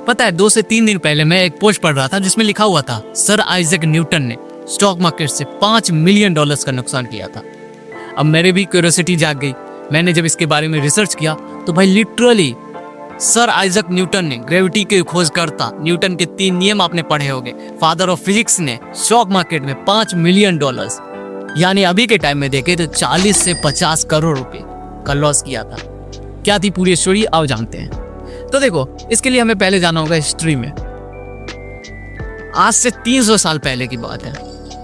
पता है 2 से 3 दिन पहले मैं एक पोस्ट पढ़ रहा था जिसमें लिखा हुआ था सर आइजैक न्यूटन ने स्टॉक मार्केट से $5 मिलियन का नुकसान किया था। अब मेरे भी क्यूरियोसिटी जाग गई। मैंने जब इसके बारे में रिसर्च किया तो भाई लिटरली सर आइजैक न्यूटन ने, ग्रेविटी के खोजकर्ता, न्यूटन के 3 नियम आपने पढ़े होंगे, फादर ऑफ फिजिक्स ने स्टॉक मार्केट में $5 मिलियन यानी अभी के टाइम में देखे तो 40 से 50 करोड़ रुपए का लॉस किया था। क्या थी पूरी स्टोरी, आओ जानते हैं। तो देखो, इसके लिए हमें पहले जाना होगा हिस्ट्री में। आज से 300 साल पहले की बात है।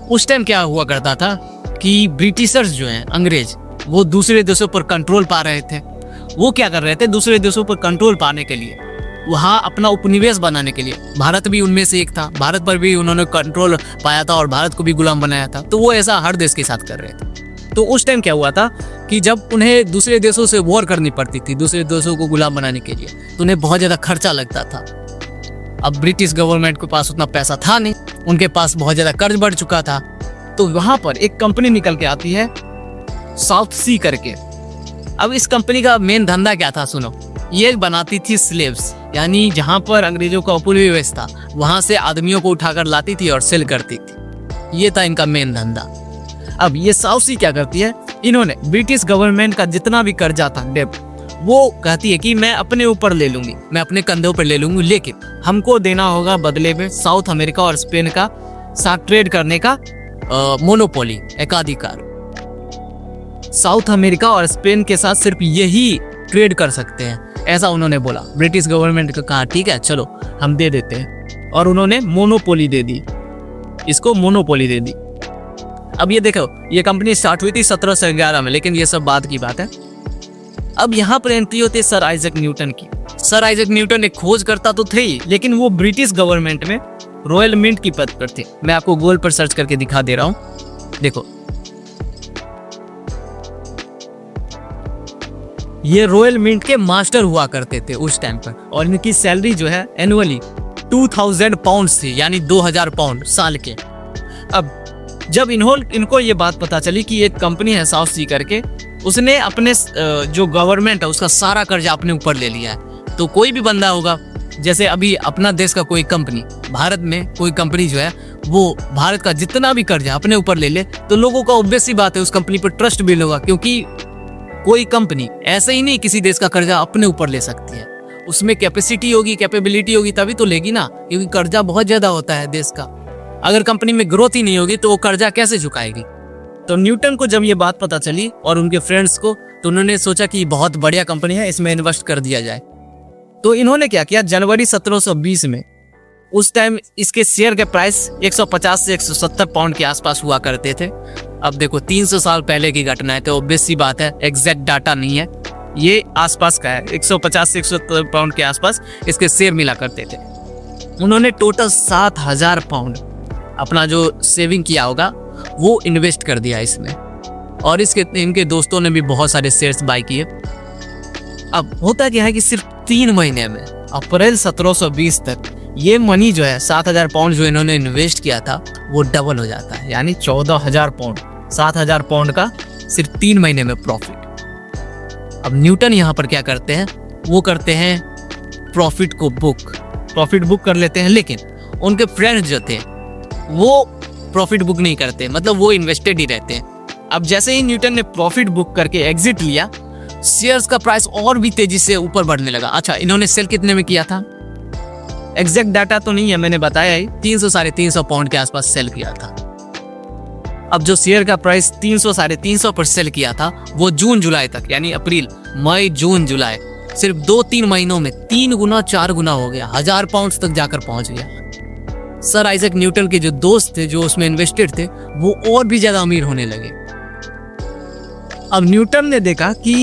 उस टाइम क्या हुआ करता था कि ब्रिटिशर्स जो हैं, अंग्रेज, वो दूसरे देशों पर कंट्रोल पा रहे थे। वो क्या कर रहे थे, दूसरे देशों पर कंट्रोल पाने के लिए, वहाँ अपना उपनिवेश बनाने के लिए, भारत भी उनमें से एक था, भारत पर भी उन्होंने कंट्रोल पाया था और भारत को भी गुलाम बनाया था। तो वो ऐसा हर देश के साथ कर रहे थे। तो उस टाइम क्या हुआ था कि जब उन्हें दूसरे देशों से वॉर करनी पड़ती थी, दूसरे देशों को गुलाम बनाने के लिए, तो उन्हें बहुत ज़्यादा खर्चा लगता था। अब ब्रिटिश गवर्नमेंट के पास उतना पैसा था नहीं, उनके पास बहुत ज़्यादा कर्ज बढ़ चुका था। तो वहाँ पर एक कंपनी निकल के आती है, साउथ सी करके। अब इस कंपनी का मेन धंधा क्या था, सुनो। ये बनाती थी स्लेव्स, यानी जहाँ पर अंग्रेजों का उपनिवेश था वहाँ से आदमियों को उठाकर लाती थी और सेल करती थी। ये था इनका मेन धंधा। अब ये साउथ सी क्या करती है, इन्होंने ब्रिटिश गवर्नमेंट का जितना भी कर्जा था, डेब्ट, वो कहती है कि मैं अपने ऊपर ले लूंगी, मैं अपने कंधों पर ले लूंगी, लेकिन हमको देना होगा बदले में साउथ अमेरिका और स्पेन का साथ ट्रेड करने का मोनोपोली, एकाधिकार। साउथ अमेरिका और स्पेन के साथ सिर्फ यही ट्रेड कर सकते हैं, ऐसा उन्होंने बोला। ब्रिटिश गवर्नमेंट को कहा ठीक है चलो हम दे देते हैं, और उन्होंने मोनोपोली दे दी, इसको मोनोपोली दे दी। अब ये देखो, ये कंपनी स्टार्ट हुई थी 1711 में, लेकिन ये सब बात की बात है। अब यहाँ पर एंट्री होती है सर आइजैक न्यूटन की। सर आइजैक न्यूटन एक खोजकर्ता तो थे ही, लेकिन वो ब्रिटिश गवर्नमेंट में रॉयल मिंट की पद पर थे। मैं आपको गूगल पर सर्च करके दिखा दे रहा हूँ, देखो। ये रॉयल मिंट के मास्टर हुआ करते थे उस टाइम पर, और इनकी सैलरी जो है एनुअली 2000 पाउंड्स थी, यानी 2000 पाउंड साल के। अब जब इनको ये बात पता चली कि एक कंपनी है साउथ सी करके, उसने अपने जो गवर्नमेंट है उसका सारा कर्जा अपने ऊपर ले लिया है। तो कोई भी बंदा होगा, जैसे अभी अपना देश का कोई कंपनी, भारत में कोई कंपनी जो है वो भारत का जितना भी कर्जा अपने ऊपर ले ले, तो लोगों का ऑब्वियस सी बात है उस कंपनी पर ट्रस्ट बिल्ड होगा, क्योंकि कोई कंपनी ऐसे ही नहीं किसी देश का कर्जा अपने ऊपर ले सकती है। उसमें कैपेसिटी होगी, कैपेबिलिटी होगी, तभी तो लेगी ना, क्योंकि कर्जा बहुत ज्यादा होता है देश का। अगर कंपनी में ग्रोथ ही नहीं होगी तो वो कर्जा कैसे चुकाएगी। तो न्यूटन को जब ये बात पता चली और उनके फ्रेंड्स को, तो उन्होंने सोचा कि बहुत बढ़िया कंपनी है, इसमें इन्वेस्ट कर दिया जाए। तो इन्होंने क्या किया, जनवरी 1720 में, उस टाइम इसके शेयर के प्राइस 150 से 170 पाउंड के आसपास हुआ करते थे। अब देखो 300 साल पहले की घटना है, तो ऑब्वियस सी बात है, एग्जैक्ट डाटा नहीं है, ये आसपास का है। 150 से 170 पाउंड के आसपास इसके शेयर मिला करते थे। उन्होंने टोटल 7000 पाउंड अपना जो सेविंग किया होगा वो इन्वेस्ट कर दिया इसमें, और इनके दोस्तों ने भी बहुत सारे शेयर्स बाय किए। अब होता क्या है कि सिर्फ 3 महीने में, अप्रैल 1720 तक, ये मनी जो है 7000 पाउंड जो इन्होंने इन्वेस्ट किया था वो डबल हो जाता है, यानी 14000 पाउंड, 7000 पाउंड का सिर्फ 3 महीने में प्रॉफिट। अब न्यूटन यहाँ पर क्या करते हैं, वो करते हैं प्रॉफिट बुक कर लेते हैं, लेकिन उनके फ्रेंड्स जो थे वो प्रॉफिट बुक नहीं करते, मतलब वो इन्वेस्टेड ही रहते हैं। अब जैसे ही न्यूटन ने प्रॉफिट बुक करके एग्जिट लिया, शेयर्स का प्राइस और भी तेजी से ऊपर बढ़ने लगा। अच्छा, इन्होंने सेल कितने में किया था, एग्जैक्ट डाटा तो नहीं है, मैंने बताया ही, 300 साढ़े 300 पाउंड के आसपास सेल किया था। अब जो शेयर का प्राइस 300 साढ़े 300 पर सेल किया था, वो जून जुलाई तक, यानी अप्रैल मई जून जुलाई, सिर्फ 2-3 महीनों में 3 गुना 4 गुना हो गया, 1000 पाउंड तक जाकर पहुंच गया। सर आइजैक न्यूटन के जो दोस्त थे जो उसमें इन्वेस्टेड थे, वो और भी ज्यादा अमीर होने लगे। अब न्यूटन ने देखा कि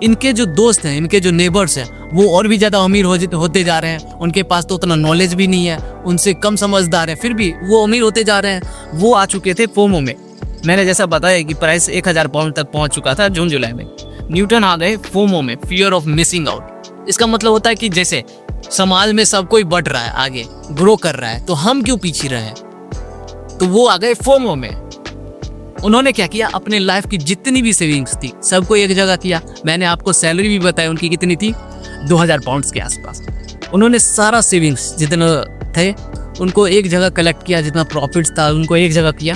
इनके जो दोस्त हैं, इनके जो नेबर्स हैं, वो और भी ज्यादा अमीर होते जा रहे हैं। उनके पास तो उतना नॉलेज भी नहीं है, उनसे कम समझदार है, फिर भी वो अमीर होते जा रहे हैं। वो आ चुके थे फोमो में। मैंने जैसा बताया कि प्राइस 1000 पाउंड तक पहुंच चुका था जून जुलाई में। न्यूटन आ गए फोमो में, फियर ऑफ मिसिंग आउट। इसका मतलब होता है कि जैसे समाज में सब कोई बढ़ रहा है, आगे ग्रो कर रहा है, तो हम क्यों पीछे रहे। तो वो आ गए फोमो में। उन्होंने क्या किया, अपने लाइफ की जितनी भी सेविंग्स थी सबको एक जगह किया। मैंने आपको सैलरी भी बताई उनकी कितनी थी, 2000 पाउंड्स के आसपास। उन्होंने सारा सेविंग्स जितना थे उनको एक जगह कलेक्ट किया, जितना प्रॉफिट्स था उनको एक जगह किया,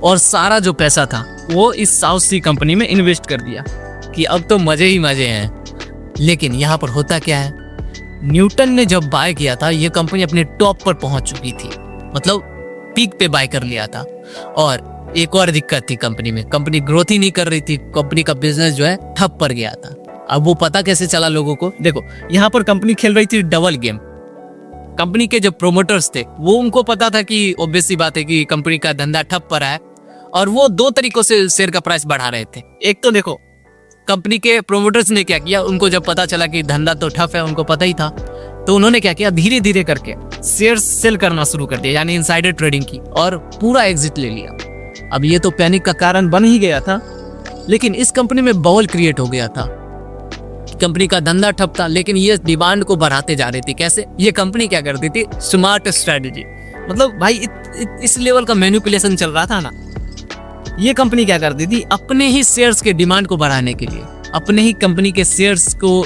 और सारा जो पैसा था वो इस साउथ सी कंपनी में इन्वेस्ट कर दिया कि अब तो मजे ही मजे हैं। लेकिन यहाँ पर होता क्या है, न्यूटन ने जब बाय किया था ये कंपनी अपने टॉप पर पहुंच चुकी थी, मतलब पीक पे बाय कर लिया था। और एक और दिक्कत थी कंपनी में, कंपनी ग्रोथ ही नहीं कर रही थी, कंपनी का बिजनेस जो है ठप पड़ गया था। अब वो पता कैसे चला लोगों को, देखो यहाँ पर कंपनी खेल रही थी डबल गेम। कंपनी के जो प्रोमोटर्स थे वो उनको पता था कि ऑब्वियस सी बात है कि कंपनी का धंधा ठप पड़ा है, और वो दो तरीकों से शेयर का प्राइस बढ़ा रहे थे। एक तो देखो कंपनी के प्रोमोटर्स ने क्या किया, उनको जब पता चला कि धंधा तो ठप है, उनको पता ही था, तो उन्होंने क्या किया, धीरे धीरे करके शेयर्स सेल करना शुरू कर दिया, यानी इनसाइडर ट्रेडिंग की, और पूरा एग्जिट ले लिया। अब ये तो पैनिक का कारण बन ही गया था, लेकिन इस कंपनी में बबल क्रिएट हो गया था। कंपनी का धंधा ठप था, लेकिन ये डिमांड को बढ़ाते जा रही थी। कैसे? ये कंपनी क्या करती थी, स्मार्ट स्ट्रेटेजी, मतलब भाई इस लेवल का मैनिपुलेशन चल रहा था ना। ये कंपनी क्या करती थी, अपने ही शेयर्स के डिमांड को बढ़ाने के लिए, अपने ही कंपनी के शेयर्स को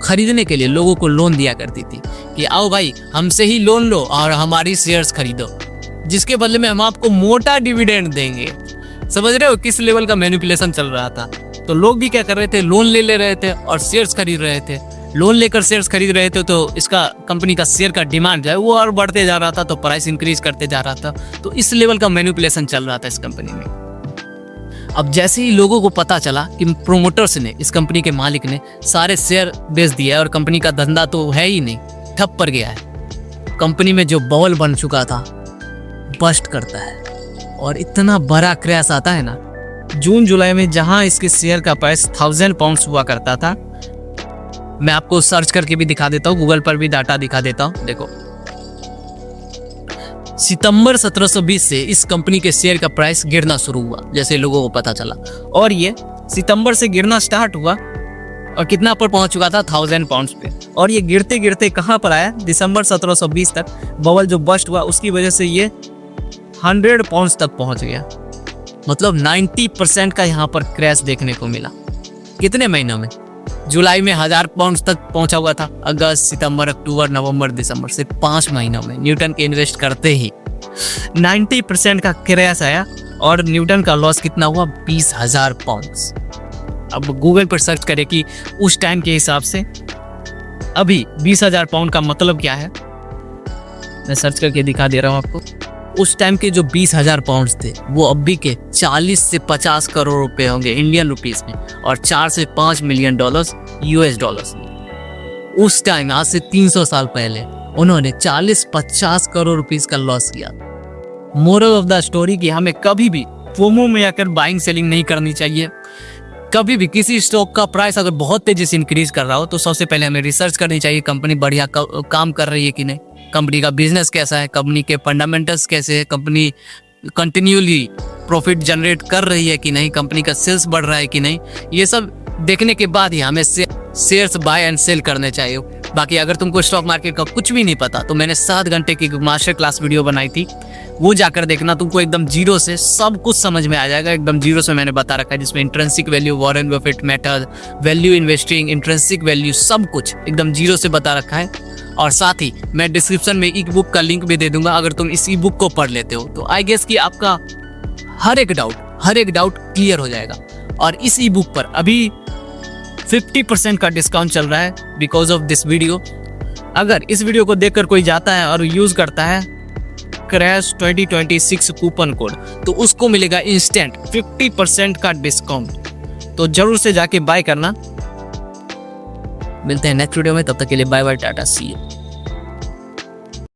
खरीदने के लिए लोगों को लोन दिया करती थी कि आओ भाई हमसे ही लोन लो और हमारी शेयर्स खरीदो, जिसके बदले में हम आपको मोटा डिविडेंड देंगे। समझ रहे हो किस लेवल का मैनिपुलेशन चल रहा था। तो लोग भी क्या कर रहे थे, लोन ले रहे थे और शेयर्स खरीद रहे थे। लोन लेकर शेयर्स खरीद रहे थे तो इसका कंपनी का शेयर का डिमांड जो है वो और बढ़ते जा रहा था, तो प्राइस इंक्रीज करते जा रहा था। तो इस लेवल का मैनिपुलेशन चल रहा था इस कंपनी में। अब जैसे ही लोगों को पता चला कि प्रोमोटर्स ने, इस कंपनी के मालिक ने सारे शेयर बेच दिया और कंपनी का धंधा तो है ही नहीं, ठप पड़ गया है, कंपनी में जो बबल बन चुका था बस्ट करता है और इतना बड़ा क्रैश आता है ना। जून जुलाई में जहां इसके शेयर का प्राइस 1000 पाउंड्स हुआ करता था, मैं आपको सर्च करके भी दिखा देता हूँ, गूगल पर भी डाटा दिखा देता हूँ। देखो सितंबर 1720 से इस कंपनी के शेयर का प्राइस गिरना शुरू हुआ जैसे लोगों को पता चला, और ये सितंबर से गिरना स्टार्ट हुआ और कितना पर पहुंच चुका था, 1000 पाउंड्स पे। और ये गिरते गिरते कहां पर आया, दिसंबर 1720 तक बबल जो बस्ट हुआ उसकी वजह से ये 100 पाउंड्स तक पहुंच गया। मतलब 90% का यहाँ पर क्रैश देखने को मिला। कितने महीनों में? जुलाई में 1000 पाउंड तक पहुंचा हुआ था, अगस्त, सितंबर, अक्टूबर, नवंबर, दिसंबर, सिर्फ 5 महीनों में न्यूटन के इन्वेस्ट करते ही 90% का क्रैश आया और न्यूटन का लॉस कितना हुआ, 20,000 पाउंड्स। अब गूगल पर सर्च करें कि उस टाइम के हिसाब से अभी 20,000 पाउंड का मतलब क्या है, मैं सर्च करके दिखा दे रहा हूँ आपको। उस टाइम के जो 20,000 पाउंड्स थे वो अभी के 40 से 50 करोड़ रुपए होंगे इंडियन रुपीस में, और 4 से 5 मिलियन डॉलर्स यूएस डॉलर्स में। उस टाइम आज से 300 साल पहले उन्होंने 40-50 करोड़ रुपीस का लॉस किया। मोरल ऑफ द स्टोरी कि हमें कभी भी फोमो में आकर बाइंग सेलिंग नहीं करनी चाहिए। कभी भी किसी स्टॉक का प्राइस अगर बहुत तेजी से इंक्रीज कर रहा हो तो सबसे पहले हमें रिसर्च करनी चाहिए, कंपनी बढ़िया काम कर रही है कि नहीं, कंपनी का बिजनेस कैसा है, कंपनी के फंडामेंटल्स कैसे है, कंपनी कंटिन्यूली प्रॉफिट जनरेट कर रही है कि नहीं, कंपनी का सेल्स बढ़ रहा है कि नहीं। ये सब देखने के बाद ही हमें शेयर्स बाय एंड सेल करने चाहिए। बाकी अगर तुमको स्टॉक मार्केट का कुछ भी नहीं पता तो मैंने 7 घंटे की मास्टर क्लास वीडियो बनाई थी, वो जाकर देखना, तुमको एकदम जीरो से सब कुछ समझ में आ जाएगा। एकदम जीरो से मैंने बता रखा है, जिसमें intrinsic value, Warren Buffett method, value investing, intrinsic value, सब कुछ एकदम जीरो से बता रखा है। और साथ ही मैं डिस्क्रिप्शन में ई बुक का लिंक भी दे दूंगा, अगर तुम इस ई बुक को पढ़ लेते हो तो आई गेस कि आपका हर एक डाउट क्लियर हो जाएगा। और इस ई बुक पर अभी 50% का डिस्काउंट चल रहा है बिकॉज ऑफ दिस वीडियो। अगर इस वीडियो को देखकर कोई जाता है और यूज करता है क्रैश 2026 कूपन कोड, तो उसको मिलेगा इंस्टेंट 50% का डिस्काउंट। तो जरूर से जाके बाय करना। मिलते हैं नेक्स्ट वीडियो में, तब तक के लिए bye bye, tata, see you.